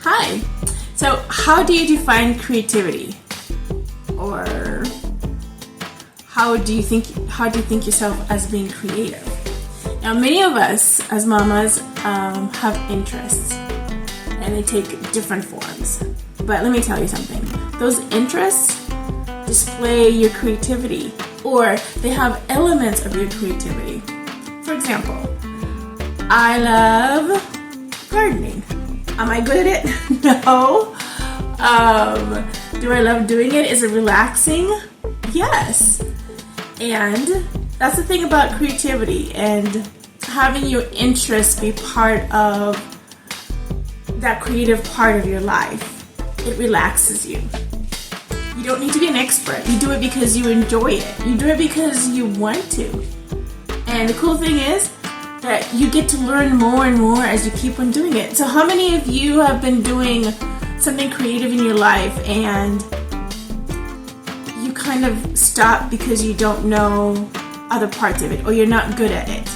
Hi. So how do you define creativity? Or how do you think yourself as being creative? Now, many of us as mamas have interests, and they take different forms. But let me tell you something. Those interests display your creativity, or they have elements of your creativity. For example, I love gardening. Am I good at it? No. Do I love doing it? Is it relaxing? Yes. And that's the thing about creativity and having your interests be part of that creative part of your life. It relaxes you. You don't need to be an expert. You do it because you enjoy it. You do it because you want to. And the cool thing is that you get to learn more and more as you keep on doing it. So how many of you have been doing something creative in your life and you kind of stop because you don't know other parts of it or you're not good at it?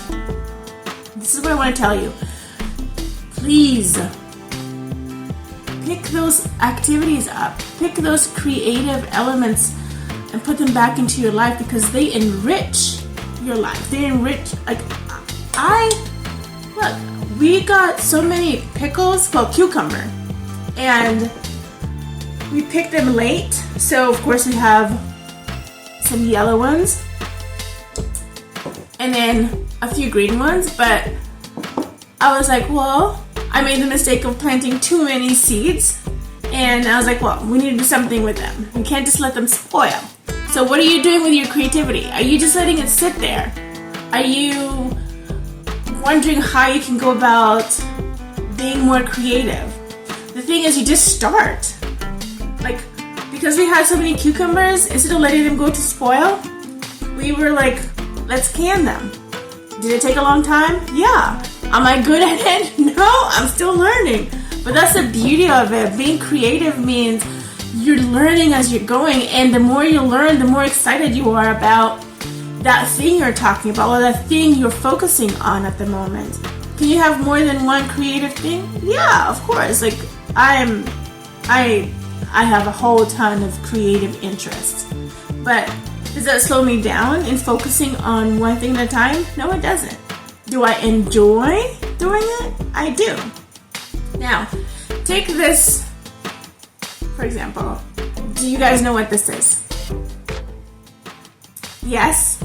This is what I want to tell you. Please pick those activities up. Pick those creative elements and put them back into your life because they enrich your life. They enrich, look, we got so many pickles, cucumber, and we picked them late. So of course we have some yellow ones and then a few green ones, but I was like, well, I made the mistake of planting too many seeds, and I was like, well, we need to do something with them. We can't just let them spoil. So what are you doing with your creativity? Are you just letting it sit there? Are you wondering how you can go about being more creative? The thing is, you just start. Because we had so many cucumbers, instead of letting them go to spoil, we were like, let's can them. Did it take a long time? Yeah. Am I good at it? No, I'm still learning. But that's the beauty of it. Being creative means you're learning as you're going, and the more you learn, the more excited you are about that thing you're talking about or that thing you're focusing on at the moment. Can you have more than one creative thing? Yeah, of course. I have a whole ton of creative interests. But does that slow me down in focusing on one thing at a time? No, it doesn't. Do I enjoy doing it? I do. Now, take this, for example. Do you guys know what this is? Yes?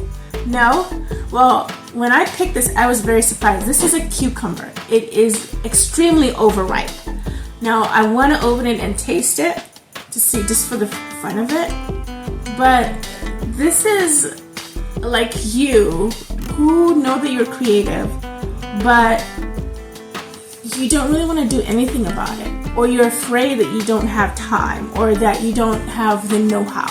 No? Well, when I picked this, I was very surprised. This is a cucumber. It is extremely overripe. Now, I want to open it and taste it to see, just for the fun of it. But this is like you who know that you're creative, but you don't really want to do anything about it, or you're afraid that you don't have time, or that you don't have the know-how.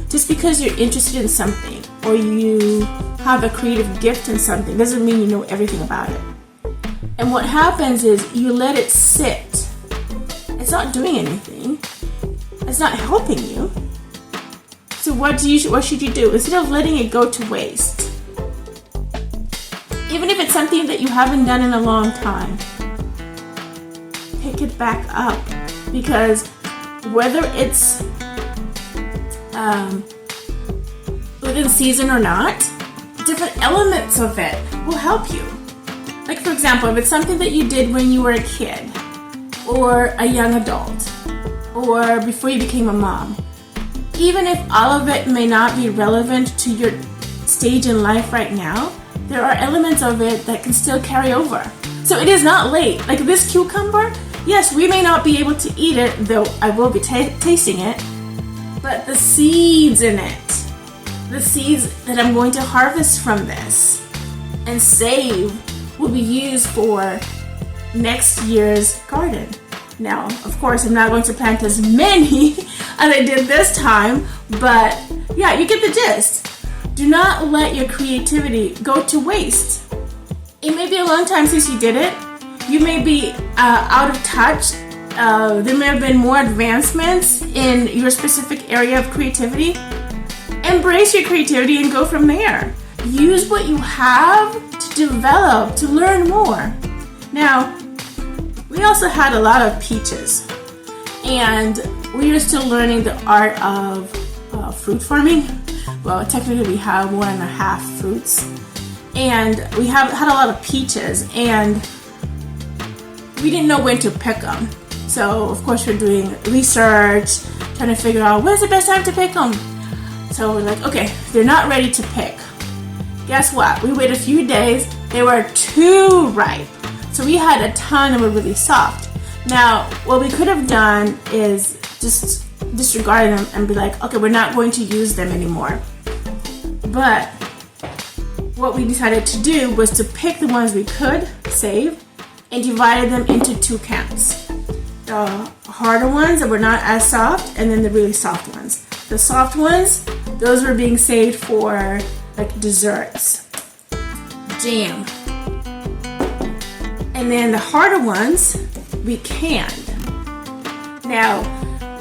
Just because you're interested in something or you have a creative gift in something doesn't mean you know everything about it. And what happens is you let it sit. It's not doing anything. It's not helping you. So what should you do? Instead of letting it go to waste, even if it's something that you haven't done in a long time, pick it back up, because whether it's within season or not, different elements of it will help you. Like, for example, if it's something that you did when you were a kid or a young adult or before you became a mom, even if all of it may not be relevant to your stage in life right now, there are elements of it that can still carry over. So it is not late. Like this cucumber, yes, we may not be able to eat it, though I will be tasting it, but the seeds in it, the seeds that I'm going to harvest from this and save, will be used for next year's garden. Now, of course, I'm not going to plant as many as I did this time, but yeah, you get the gist. Do not let your creativity go to waste. It may be a long time since you did it. You may be out of touch. There may have been more advancements in your specific area of creativity. Embrace your creativity and go from there. Use what you have to develop, to learn more. Now, we also had a lot of peaches. and we are still learning the art of fruit farming. Well, technically we have 1.5 fruits, and we have had a lot of peaches, and we didn't know when to pick them. So of course we're doing research, trying to figure out when's the best time to pick them. So we're like, okay, they're not ready to pick. Guess what? We waited a few days. They were too ripe. So we had a ton that were really soft. Now, what we could have done is just disregard them and be like, okay, we're not going to use them anymore. But what we decided to do was to pick the ones we could save and divided them into 2 camps. The harder ones that were not as soft, and then the really soft ones. The soft ones, those were being saved for like desserts, jam. And then the harder ones, we canned. Now,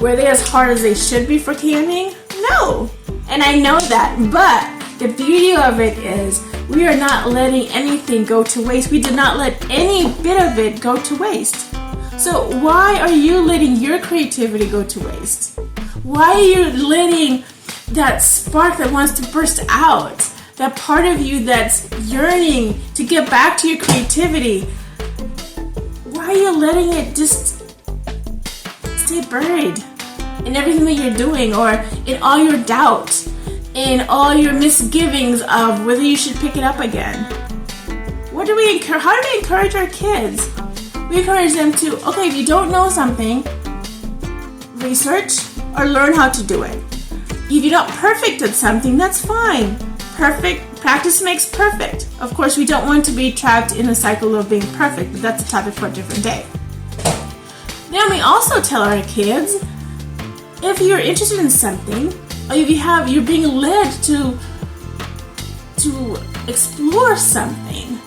were they as hard as they should be for canning? No. And I know that, but the beauty of it is we are not letting anything go to waste. We did not let any bit of it go to waste. So why are you letting your creativity go to waste? Why are you letting that spark that wants to burst out, that part of you that's yearning to get back to your creativity, why are you letting it just stay buried in everything that you're doing, or in all your doubts, in all your misgivings of whether you should pick it up again? How do we encourage our kids? We encourage them to, okay, if you don't know something, research or learn how to do it. If you're not perfect at something, that's fine. Practice makes perfect. Of course, we don't want to be trapped in a cycle of being perfect, but that's a topic for a different day. Then we also tell our kids, if you're interested in something, or if you're being led to explore something,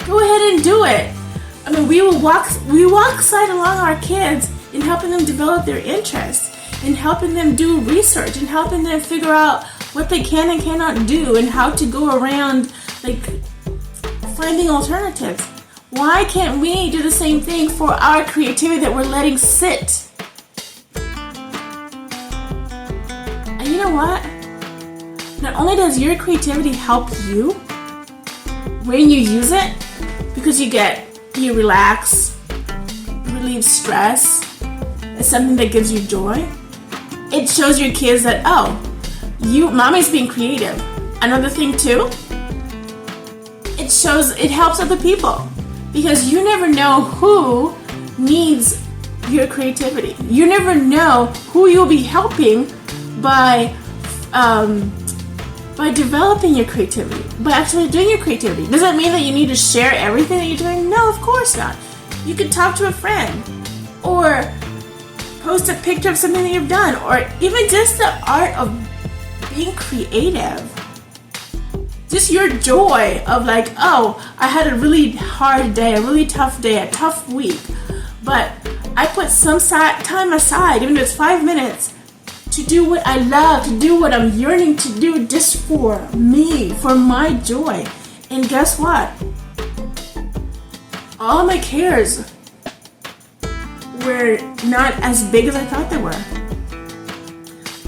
go ahead and do it. I mean, we walk side along our kids in helping them develop their interests, in helping them do research, in helping them figure out what they can and cannot do, and how to go around like finding alternatives. Why can't we do the same thing for our creativity that we're letting sit? And you know what? Not only does your creativity help you when you use it, because you relax, relieve stress, it's something that gives you joy. It shows your kids that, oh, mommy's being creative. Another thing too, it helps other people, because you never know who needs your creativity. You never know who you'll be helping by developing your creativity, by actually doing your creativity. Does that mean that you need to share everything that you're doing? No, of course not. You could talk to a friend, or post a picture of something that you've done, or even just the art of being creative. Just your joy of like, oh, I had a really hard day, a really tough day, a tough week, but I put some time aside, even if it's 5 minutes, to do what I love, to do what I'm yearning to do, just for me, for my joy. And guess what? All my cares were not as big as I thought they were.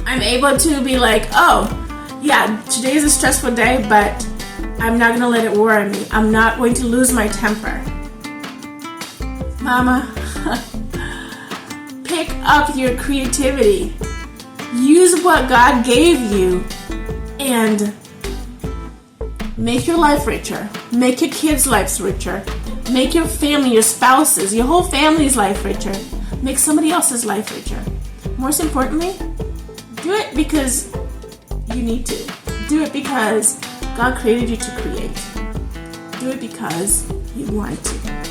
I'm able to be like, oh, yeah, today is a stressful day, but I'm not going to let it worry me. I'm not going to lose my temper. Mama, pick up your creativity. Use what God gave you and make your life richer. Make your kids' lives richer. Make your family, your spouses, your whole family's life richer. Make somebody else's life richer. Most importantly, do it because you need to. Do it because God created you to create. Do it because you want to.